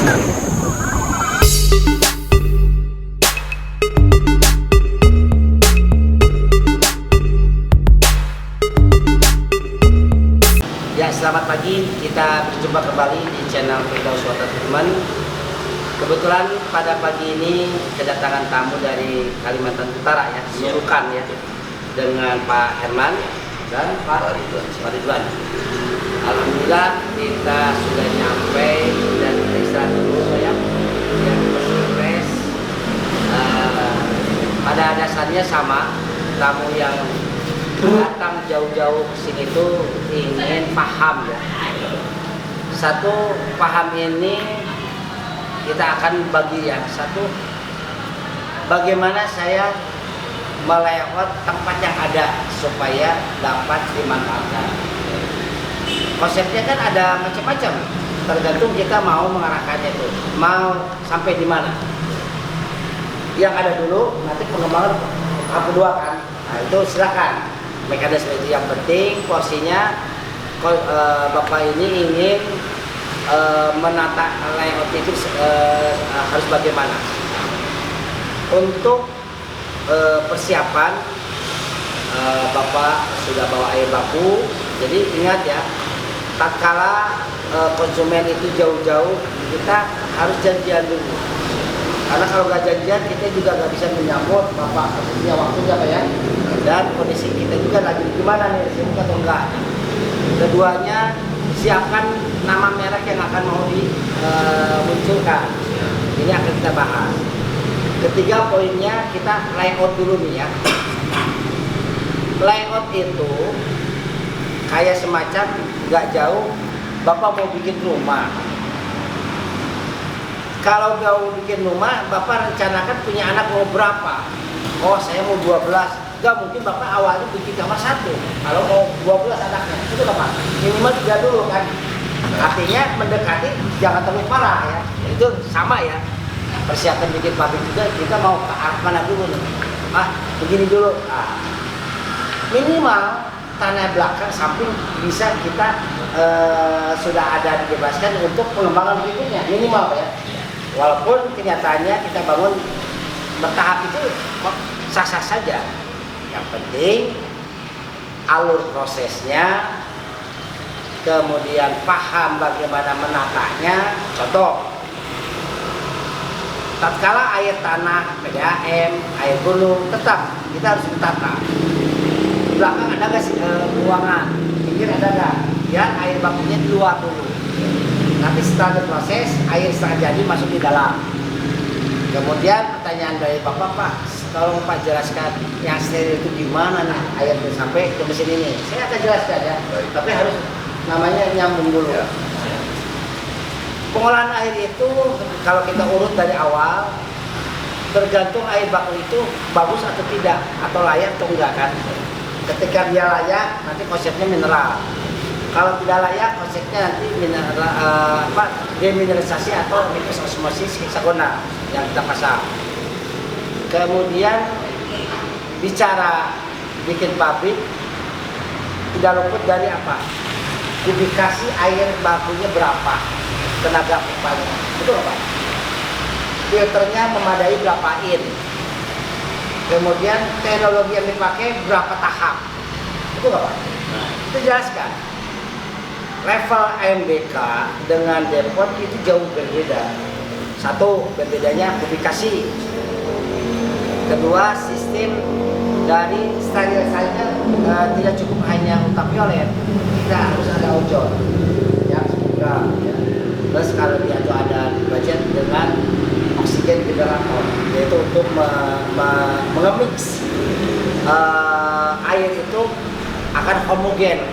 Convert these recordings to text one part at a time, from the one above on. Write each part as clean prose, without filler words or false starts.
Ya, selamat pagi. Kita berjumpa kembali di channel Firdaus Water Treatment. Kebetulan pada pagi ini kedatangan tamu dari Kalimantan Utara ya, Nunukan ya, dengan Pak Herman dan Pak Ridwan. Alhamdulillah kita sudah nyampe dan kita istirahat dulu ya. Yang beres. Pada dasarnya sama, tamu yang datang jauh-jauh ke sini tuh ingin paham ya. Satu, paham ini kita akan bagi ya. Satu, bagaimana saya melewat tempat yang ada supaya dapat dimanfaatkan. Konsepnya kan ada macam-macam, tergantung kita mau mengarahkannya itu, mau sampai di mana. Yang ada dulu, nanti pengembangan tahap kedua kan. Nah itu silakan. Mekanisme itu yang penting, porsinya Bapak ini ingin menata layout itu harus bagaimana. Untuk persiapan, Bapak sudah bawa air baku, jadi ingat ya, tatkala konsumen itu jauh-jauh, kita harus janjian dulu. Karena kalau nggak janjian, kita juga nggak bisa menyambut Bapak punya waktunya Pak ya. Dan kondisi kita juga lagi gimana nih, sibuk atau enggak. Keduanya, siapkan nama merek yang akan mau dimunculkan. Ini akan kita bahas. Ketiga poinnya, kita layout dulu nih ya. Layout itu kayak semacam nggak jauh, Bapak mau bikin rumah. Kalau mau bikin rumah, Bapak rencanakan punya anak mau berapa? Oh, saya mau 12. Enggak, mungkin Bapak awalnya bikin kamar 1. Kalau mau 12 anaknya, itu Bapak minimal 3 dulu kan. Artinya mendekati, jangan terlalu parah ya. Itu sama ya. Persiapan bikin pabrik juga, kita mau ke arah mana dulu nih. Begini dulu. Minimal tanah belakang samping bisa kita sudah ada dibebaskan untuk pengembangan berikutnya. Minimal ya. Walaupun kenyataannya kita bangun bertahap itu sah-sah saja. Yang penting alur prosesnya, kemudian paham bagaimana menatanya. Contoh, tatkala air tanah, PDAM, air gunung, tetap kita harus ditata. Di belakang ada nggak sih ruangan, pinggir ada nggak? Ya air bakunya di luar dulu. Nanti setelah diproses, air setengah jadi masuk di dalam. Kemudian pertanyaan dari Bapak, Pak, tolong Pak jelaskan yang steril itu gimana nih air itu sampai ke mesin ini. Saya akan jelaskan ya, tapi harus namanya nyambung dulu. Ya. Pengolahan air itu kalau kita urut dari awal, tergantung air baku itu bagus atau tidak, atau layak atau enggak kan. Ketika dia layak, nanti konsepnya mineral. Kalau tidak layak, konsepnya nanti demineralisasi atau osmosis heksagonal yang kita pasang. Kemudian bicara bikin pabrik, tidak luput dari apa? Kubikasi air bakunya berapa? Tenaga pipanya. Betul Pak? Filternya memadai berapa in? Kemudian teknologi yang dipakai berapa tahap? Betul Pak? Itu jelaskan. Level AMBK dengan depot itu jauh berbeda. Satu, berbedanya kubikasi. Kedua, sistem dari sterilisasinya tidak cukup hanya ultraviolet, kita harus ada ozon yang juga ya. Terus kalau dia itu ada budget dengan oksigen generator, yaitu untuk mengemix air itu akan homogen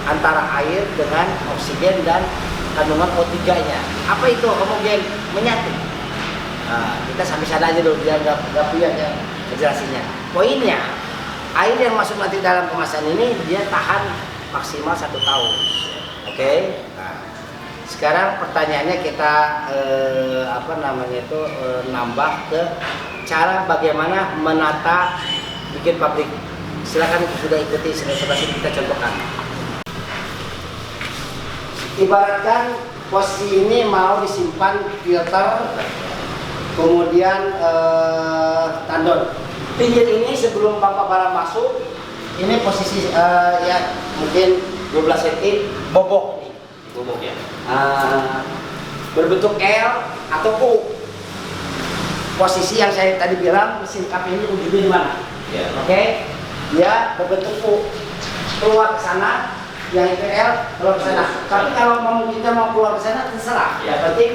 antara air dengan oksigen dan kandungan O3-nya. Apa itu homogen? Menyatu. Kita sampai sana aja dulu biar nggak puyeng ya kejelasannya. Poinnya, air yang masuk nanti dalam kemasan ini dia tahan maksimal 1 tahun. Oke. Nah, sekarang pertanyaannya kita nambah ke cara bagaimana menata bikin pabrik. Silakan sudah ikuti seperti kita contohkan. Ibaratkan posisi ini mau disimpan filter, kemudian tandon. Pinggir ini sebelum Bapak barang masuk, ini posisi ya mungkin 12 cm bobok nih. Bobok ya. Berbentuk L atau U. Posisi yang saya tadi bilang mesin kap ini ujungnya di mana? Ya. Oke, dia berbentuk U, keluar ke sana, yang itu L keluar ke sana. Tapi kalau kita mau keluar ke sana terserah. Ya. Yang penting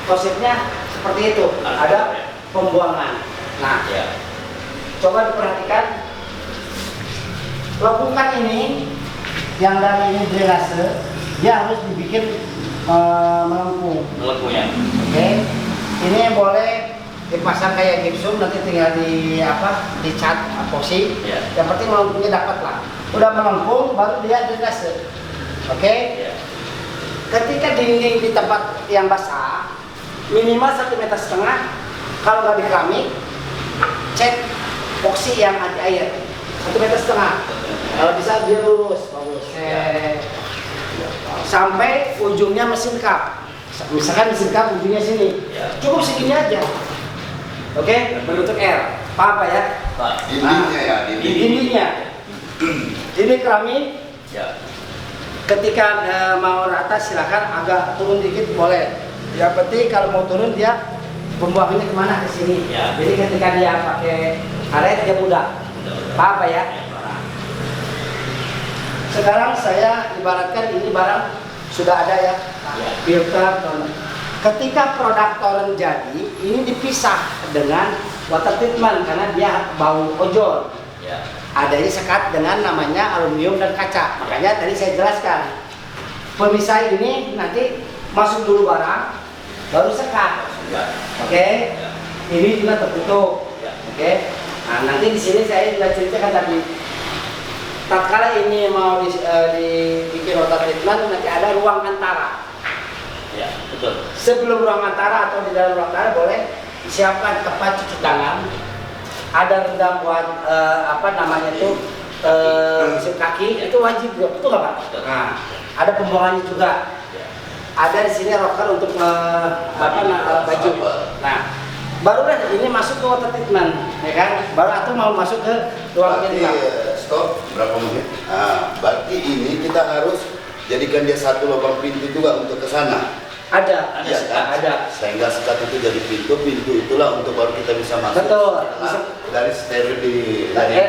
konsepnya seperti itu. Ada pembuangan. Nah, Ya. coba diperhatikan. Lekukan ini yang dari ini drainase, dia harus dibikin melengkung. Melengkung ya. Oke, ini boleh dipasang kayak gipsum, nanti tinggal dicat epoxy. Ya. Yang penting melengkungnya dapat lah. Udah melengkung, baru dia drainase. Oke. Ya. Ketika dinding di tempat yang basah, minimal 1,5 meter. Kalau nggak di keramik, cek epoxy yang anti air 1,5 meter. Kalau bisa dia lurus, bagus. Sampai ujungnya mesin kap. Misalkan mesin kap ujungnya sini, cukup segini aja. Oke, berbentuk R. Paham Pak ya? Dindingnya ya, Dindingnya. Ini keramik. Ya. Ketika mau rata silakan agak turun dikit boleh. Yang penting kalau mau turun dia pembuangannya kemana, ke sini. Ya. Jadi ketika dia pakai karet dia mudah. Paham Pak ya? Sekarang saya ibaratkan ini barang sudah ada ya, filter. Ketika produk Toren jadi, ini dipisah dengan water treatment karena dia bau ozon. Ya. Adanya sekat dengan namanya aluminium dan kaca. Makanya tadi saya jelaskan, pemisah ini nanti masuk dulu barang, baru sekat. Oke, ini juga tertutup. Oke, nah nanti di sini saya juga ceritakan tadi. Tatkala ini mau dibikin water treatment, nanti ada ruang antara. Ya, betul. Sebelum ruang antara atau di dalam ruang antara boleh disiapkan tempat cuci tangan. Ada rendam buat mesin kaki, itu wajib juga, betul nggak Pak? Nah, ada pembuangannya juga. Ada di sini rocker untuk baju. Nah, barulah ini masuk ke water treatment, ya kan? Baru atau mau masuk ke ruang berarti stop berapa menit? Nah, berarti ini kita harus jadikan dia satu lubang pintu juga untuk ke sana. Ada, Iya kan? ada. Sehingga sekat itu jadi pintu itulah untuk baru kita bisa masuk. Betul. Dari steril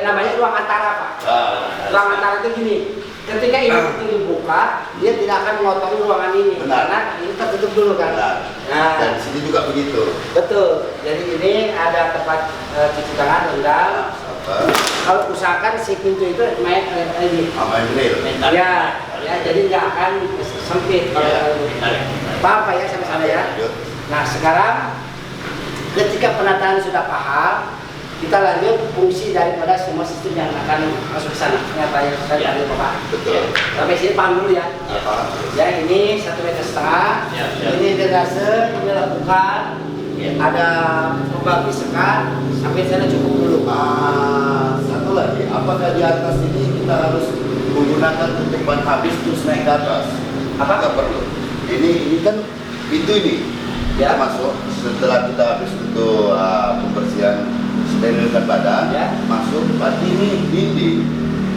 Namanya ruang antara Pak. Ruang antara itu gini. Ketika ini itu dibuka, dia tidak akan mengotori ruangan ini. Benar. Karena ini tertutup dulu kan. Benar. Nah, Dan di sini juga begitu. betul. Jadi ini ada tempat cuci tangan, rendam. Kalau usahakan si pintu itu main ini. Main drill. Ya, jadi nggak akan sempit. Paham Pak ya sampai sana ya. Nah sekarang ketika penataan sudah paham, kita lanjut fungsi daripada semua sistem yang akan masuk ke sana. Ini apa yang saya tadi Pak. Betul. Sampai sini paham dulu ya. Ya ini 1,5 meter. Ini drainase, ini lakukan. Ada pembagi sekat. Sampai sana cukup dulu. Satu lagi, apakah di atas ini kita harus menggunakan tutupan habis terus naik ke atas? Apa? Nggak perlu. Ini kan pintu ini. Kita masuk setelah kita habis untuk pembersihan sterilkan badan, masuk. Berarti ini dinding.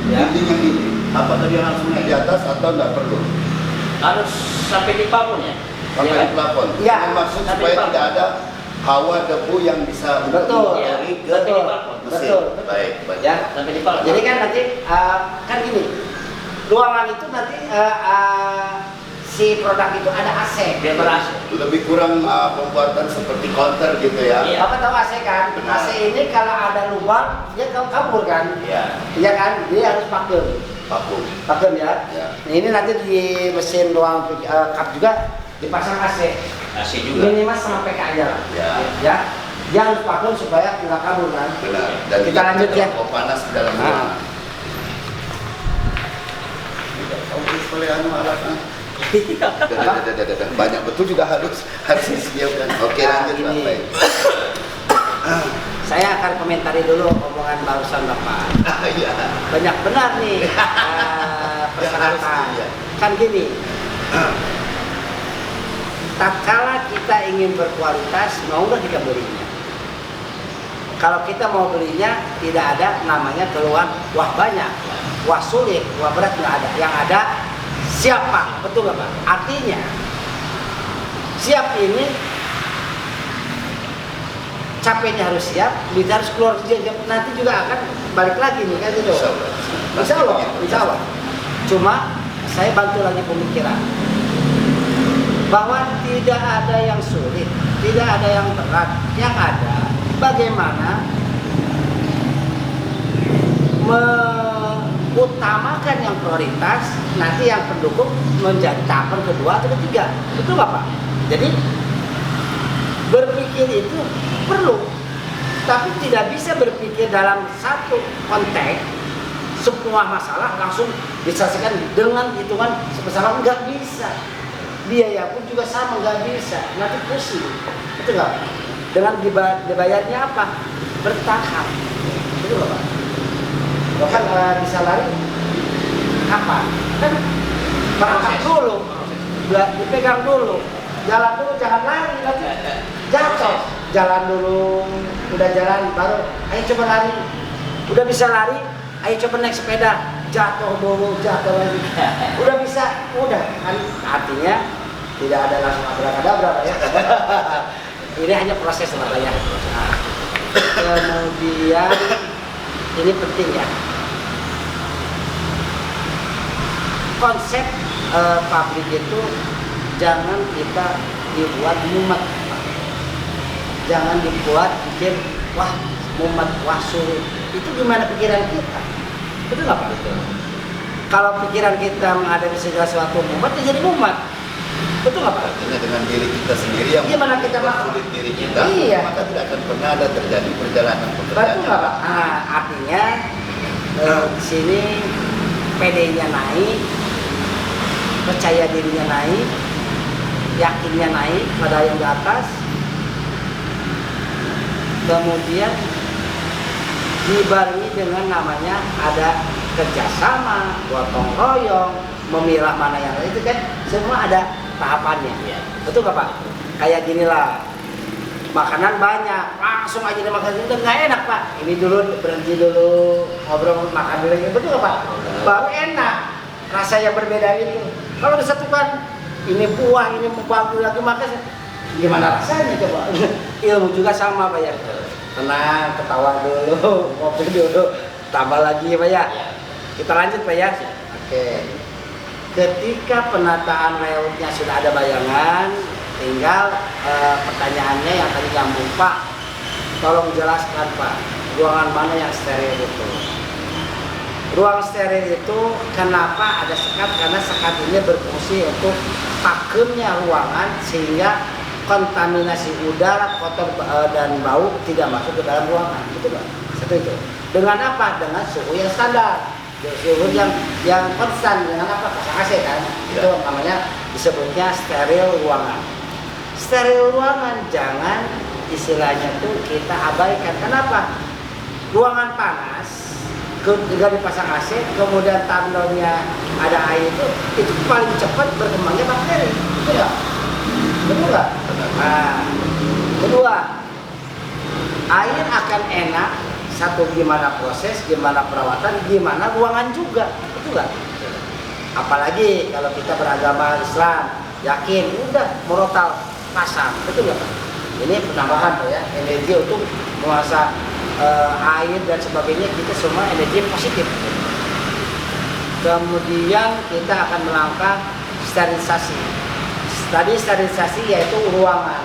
Dinding yang ini. Apakah dia langsung naik di atas atau nggak perlu? Harus sampai di plafon ya. Sampai di plafon. Ya. Ini maksud supaya tidak ada hawa debu yang bisa Betul. mengotori ke Betul. mesin. Betul. Baik, baik. Ya. Sampai di plafon. Jadi kan nanti kan gini, ruangan itu nanti si produk itu ada AC. Dia ber-AC. Lebih kurang pembuatan seperti counter gitu ya. Iya. Bapak tahu AC kan? Benar. AC ini kalau ada lubang dia kabur kan? Iya. Iya kan? Dia harus vakum. Vakum ya. Ya. Nah, ini nanti di mesin ruang kap juga dipasang AC. AC juga. Minimal sama PK aja lah. Ya. Ya. Dia harus vakum supaya nggak kabur kan? Benar. Dan Kita lanjut ya. Kalau panas di dalam ruangan. Banyak betul juga harus disiapkan. Oke, Nah, lanjut ini. Bapak. Saya akan komentari dulu omongan barusan Bapak. Iya. Banyak benar nih persyaratan. Iya. Kan gini, tatkala kita ingin berkualitas, mau nggak kita belinya? Kalau kita mau belinya, tidak ada namanya keluhan, wah banyak, wah sulit, wah berat, nggak ada. Yang ada siapa, betul nggak Pak? Artinya siap ini capeknya harus siap, duit harus keluar, nanti juga akan balik lagi nih kan gitu. Insya Allah. Cuma saya bantu lagi pemikiran bahwa tidak ada yang sulit, tidak ada yang berat, yang ada bagaimana mengutamakan yang prioritas, nanti yang pendukung menjadi tahapan kedua atau ketiga, betul nggak Pak? Jadi berpikir itu perlu, tapi tidak bisa berpikir dalam satu konteks semua masalah langsung diselesaikan dengan hitungan sebesar, nggak bisa. Biaya pun juga sama, nggak bisa, nanti pusing, betul nggak? Dengan dibayarnya apa? Bertahap, betul nggak Pak? Bahkan bisa lari kapan? Kan berangkat dulu, dipegang dulu, jalan dulu, jangan lari, nanti jatuh. Jalan dulu, udah jalan baru, ayo coba lari, udah bisa lari, ayo coba naik sepeda, jatuh dulu, jatuh lagi, udah bisa, udah kan, artinya tidak ada langsung abrakadabra ya. Ini hanya proses lah ya. Nah, kemudian ini penting ya, konsep pabrik itu jangan kita dibuat mumet, jangan dibuat bikin wah mumet, wah sulit. Itu gimana pikiran kita, betul nggak Pak? Kalau pikiran kita menghadapi segala sesuatu mumet, ya jadi mumet, betul nggak Pak? Artinya dengan diri kita sendiri yang gimana kita sulit diri kita, iya, maka tidak akan pernah ada terjadi perjalanan pekerjaan. betul nggak Pak? Nah, artinya di sini PD-nya naik, percaya dirinya naik, yakinnya naik pada yang di atas, kemudian dibarengi dengan namanya ada kerjasama, gotong royong, memilah mana yang lain, itu kan semua ada tahapannya, betul nggak Pak? Kayak gini lah, makanan banyak, langsung aja dimakan, itu nggak enak Pak. Ini dulu berhenti dulu, ngobrol makan dulu, betul nggak Pak? Baru enak, rasa yang berbeda itu. Kalau disatukan, ini buah, ini bagus lagi makan, gimana rasanya coba? Ilmu juga sama Pak ya. Tenang, ketawa dulu, ngopi dulu, tambah lagi Pak ya. Kita lanjut Pak ya. Oke. Ketika penataan layoutnya sudah ada bayangan, tinggal pertanyaannya yang tadi nyambung Pak, tolong jelaskan Pak, ruangan mana yang steril itu? Ruang steril itu kenapa ada sekat? Karena sekat ini berfungsi untuk pakemnya ruangan sehingga kontaminasi udara kotor dan bau tidak masuk ke dalam ruangan, gitu Pak. Satu itu. Dengan apa? Dengan suhu yang standar, suhu yang konstan. Dengan apa? Pasang AC kan? Ya. Itu namanya disebutnya steril ruangan. Steril ruangan jangan istilahnya tuh kita abaikan. Kenapa? Ruangan panas, ketika dipasang AC, kemudian tandonnya ada air itu paling cepat berkembangnya bakteri, betul nggak? Betul nggak? Nah, kedua, air akan enak. Satu, gimana proses, gimana perawatan, gimana ruangan juga, betul nggak? Apalagi kalau kita beragama Islam, yakin udah murotal pasang, betul nggak Pak? Ini penambahan Pak ya, energi untuk menguasai air dan sebagainya, kita semua energi positif. Kemudian kita akan melangkah sterilisasi. Tadi sterilisasi yaitu ruangan.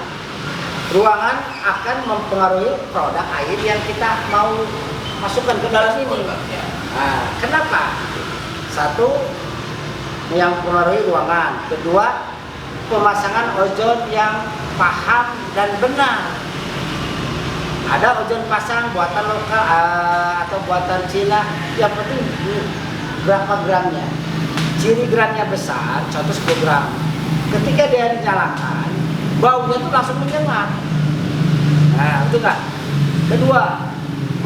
Ruangan akan mempengaruhi produk air yang kita mau masukkan ke dalam ini. Nah, kenapa? Satu, yang mempengaruhi ruangan. Kedua, pemasangan ozon yang paham dan benar. Ada ozon pasang buatan lokal atau buatan Cina, yang penting berapa gramnya. Ciri gramnya besar, contoh 10 gram. Ketika dia dinyalakan, baunya itu langsung menyengat. Nah, itu kan. Kedua,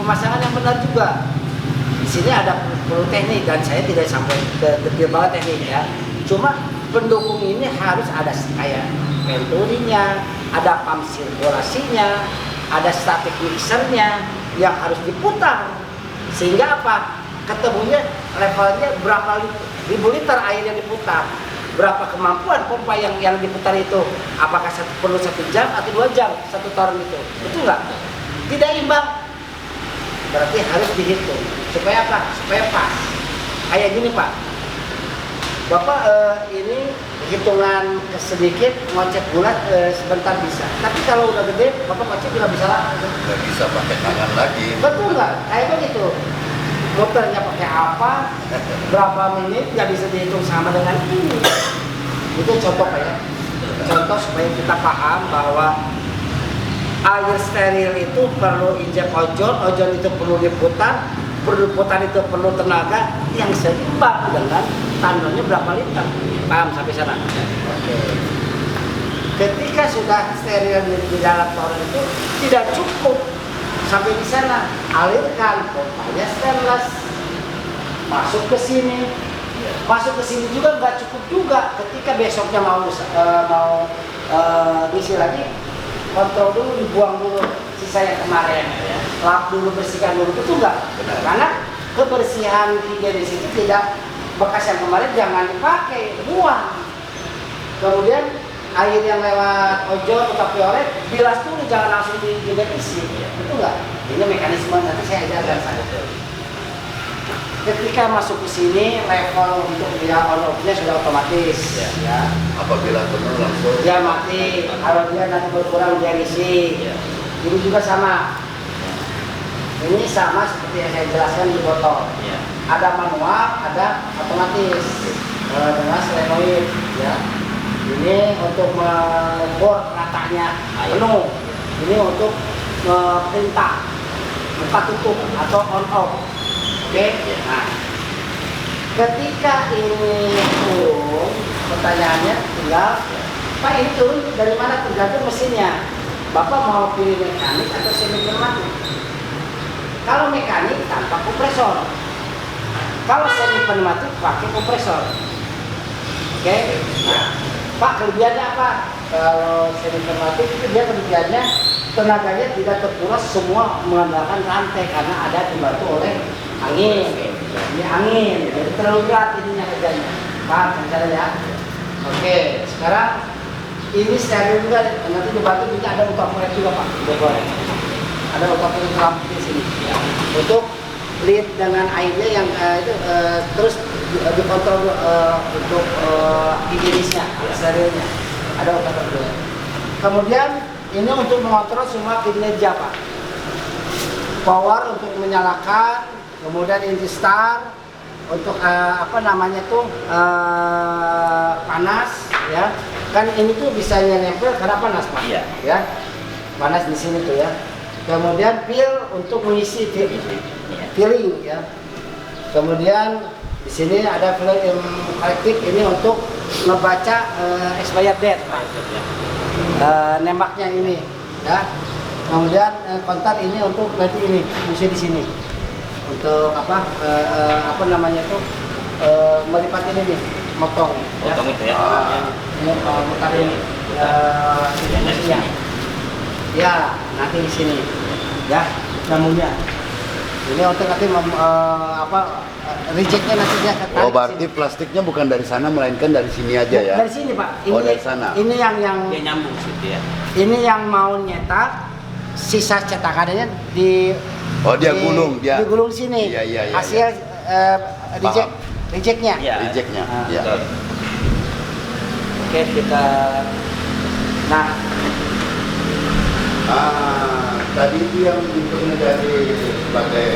pemasangan yang benar juga. Di sini ada perlu teknik dan saya tidak sampai ke detail banget teknik ya. Cuma pendukung ini harus ada kayak venturinya, ada pump sirkulasinya, ada static mixernya yang harus diputar. Sehingga apa? Ketemunya levelnya berapa ribu liter air yang diputar. Berapa kemampuan pompa yang diputar itu? Apakah perlu 1 jam atau 2 jam satu toren itu? Betul nggak? Tidak imbang. Berarti harus dihitung. Supaya apa? Supaya pas. Kayak gini Pak. Bapak ini hitungan sedikit ngocek bulat sebentar bisa. Tapi kalau udah gede, Bapak ngocek nggak bisa lah. Nggak bisa pakai tangan lagi. Betul nggak? Kayak begitu. Muternya pakai apa? Berapa menit? Nggak bisa dihitung sama dengan ini. Itu contoh Pak ya. Contoh supaya kita paham bahwa air steril itu perlu injek ozon itu perlu diputar itu perlu tenaga yang seimbang dengan tandanya berapa liter. Paham sampai sana? Oke. Ketika sudah steril di dalam toren itu tidak cukup sampai di sana, alirkan pompanya stainless masuk ke sini. Masuk ke sini juga nggak cukup juga. Ketika besoknya mau ngisi lagi, kontrol dulu, dibuang dulu sisa yang kemarin, lap dulu, bersihkan dulu, betul nggak? Karena kebersihan higienis itu tidak, bekas yang kemarin jangan dipakai, buang. Kemudian air yang lewat ozon atau violet bilas dulu, jangan langsung juga isi, betul nggak? Ini mekanisme, nanti saya ajarkan saja. Ketika masuk ke sini, level untuk dia on off-nya sudah otomatis. Ya. Apabila penuh langsung Dia mati, kalau dia nanti berkurang dia isi. Ini juga sama. Ini sama seperti yang saya jelaskan di botol. Ada manual, ada otomatis dengan solenoid. Ya. Ini untuk mengukur ratanya penuh. Ini untuk perintah buka tutup atau on off. Oke. Nah, ketika ini turun, pertanyaannya tinggal, Pak ini turun dari mana? Tergantung mesinnya. Bapak mau pilih mekanik atau semi pneumatik? Kalau mekanik tanpa kompresor, kalau semi pneumatik pakai kompresor. Oke. Nah, Pak kelebihannya apa? Kalau semi pneumatik itu dia kelebihannya tenaganya tidak terkuras semua mengandalkan rantai karena ada dibantu oleh angin. Ini angin, jadi terlalu berat ininya kerjanya. Paham caranya? Oke, sekarang ini steril juga, nanti dibantu ini ada ultrafiolet juga Pak. Ada ultrafiolet lampu di sini. Untuk lead dengan airnya yang terus dikontrol untuk higienisnya, sterilnya. Ada ultrafiolet. Kemudian ini untuk mengontrol semua kinerja Pak. Power untuk menyalakan, kemudian inti start untuk panas ya. Kan ini tuh bisa nempel karena panas Pak. Iya. Ya. Panas di sini tuh ya. Kemudian pil untuk mengisi filling ya. Kemudian di sini ada film elektrik ini untuk membaca expired date Pak. Nembaknya ini ya. Kemudian kontak ini untuk nanti ini mesti di sini untuk melipat ini nih, motong itu ya. Ini mutar ini ya nanti di sini ya namunnya ini untuk nanti rejectnya nanti dia ketarik. Oh, berarti plastiknya bukan dari sana melainkan dari sini aja ya? Dari sini Pak. Ini, dari sana. Ini yang Dia nyambung situ ya. Ini yang mau nyetak, sisa cetakannya gulung dia. Digulung sini. Iya. Hasil rejectnya. Iya. Rejectnya. Nah, Ya. Oke, kita Tadi itu yang untuk menjadi sebagai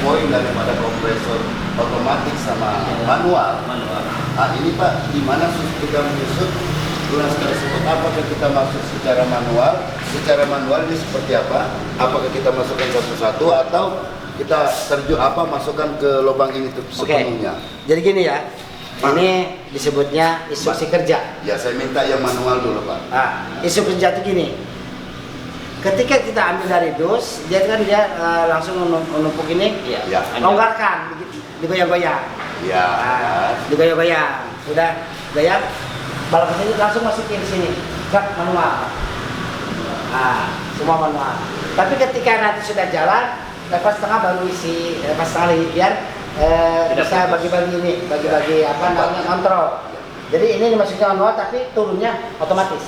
poin daripada kompresor otomatis sama manual. Nah ini Pak, di mana kita menyusut guna tersebut? Apakah kita masuk secara manual? Secara manual ini seperti apa? Apakah kita masukkan satu-satu atau kita masukkan ke lubang ini sepenuhnya? Jadi gini ya, ini disebutnya instruksi kerja. Ya, saya minta yang manual dulu Pak. Nah, instruksi kerja itu gini. Ketika kita ambil dari dus, dia langsung menumpuk ini, Ya. longgarkan, digoyang-goyang. Ya. Digoyang-goyang. Udah goyang, balok ini langsung masukin sini. truk manual. Nah, semua manual. Tapi ketika nanti sudah jalan, lepas setengah baru isi, lepas setengah lagi biar bisa bagi-bagi ini, bagi-bagi apa namanya kontrol. Jadi ini maksudnya manual tapi turunnya otomatis.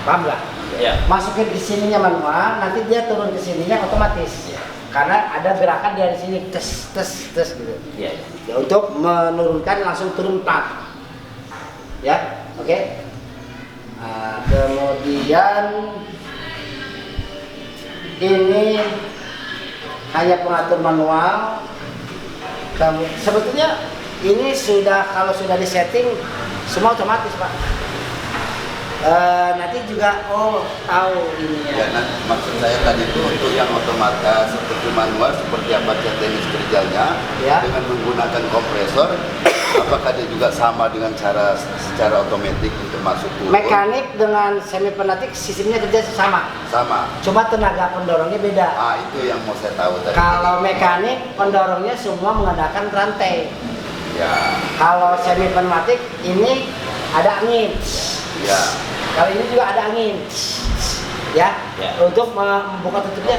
Paham nggak? Ya. Masukin ke sininya manual, nanti dia turun ke sininya otomatis. Karena ada gerakan dari sini tes gitu. Ya. Ya, untuk menurunkan langsung turun plat. Ya, oke. Nah, kemudian ini hanya pengatur manual. Sebetulnya ini kalau sudah disetting semua otomatis, Pak. Nanti juga tahu ininya. Ya, nah, maksud saya tadi itu untuk yang otomatis seperti manual seperti apa teknis kerjanya Ya. dengan menggunakan kompresor, apakah dia juga sama dengan cara secara otomatis untuk masuk turun? Mekanik dengan semi pneumatik sistemnya kerja sama. Sama. Cuma tenaga pendorongnya beda. Ah, itu yang mau saya tahu tadi. Kalau mekanik pendorongnya semua menggunakan rantai. Ya. Kalau semi pneumatik ini ada angin. Ya. Kalau ini juga ada angin. Ya. Ya. Untuk membuka tutupnya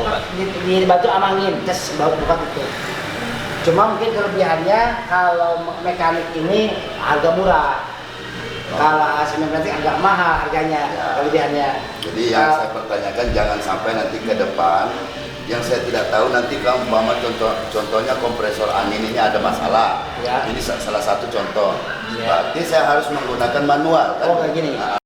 dibantu sama angin. Tes buka tutup. Cuma mungkin kelebihannya kalau mekanik ini harga murah. Kalau semi pneumatik agak mahal harganya, Ya. kelebihannya. Jadi yang saya pertanyakan jangan sampai nanti ke depan yang saya tidak tahu nanti kalau umpama contohnya kompresor angin ini ada masalah. Ya. Ini salah satu contoh. Ya. Berarti saya harus menggunakan manual kan? Oh, kayak gini. Nah,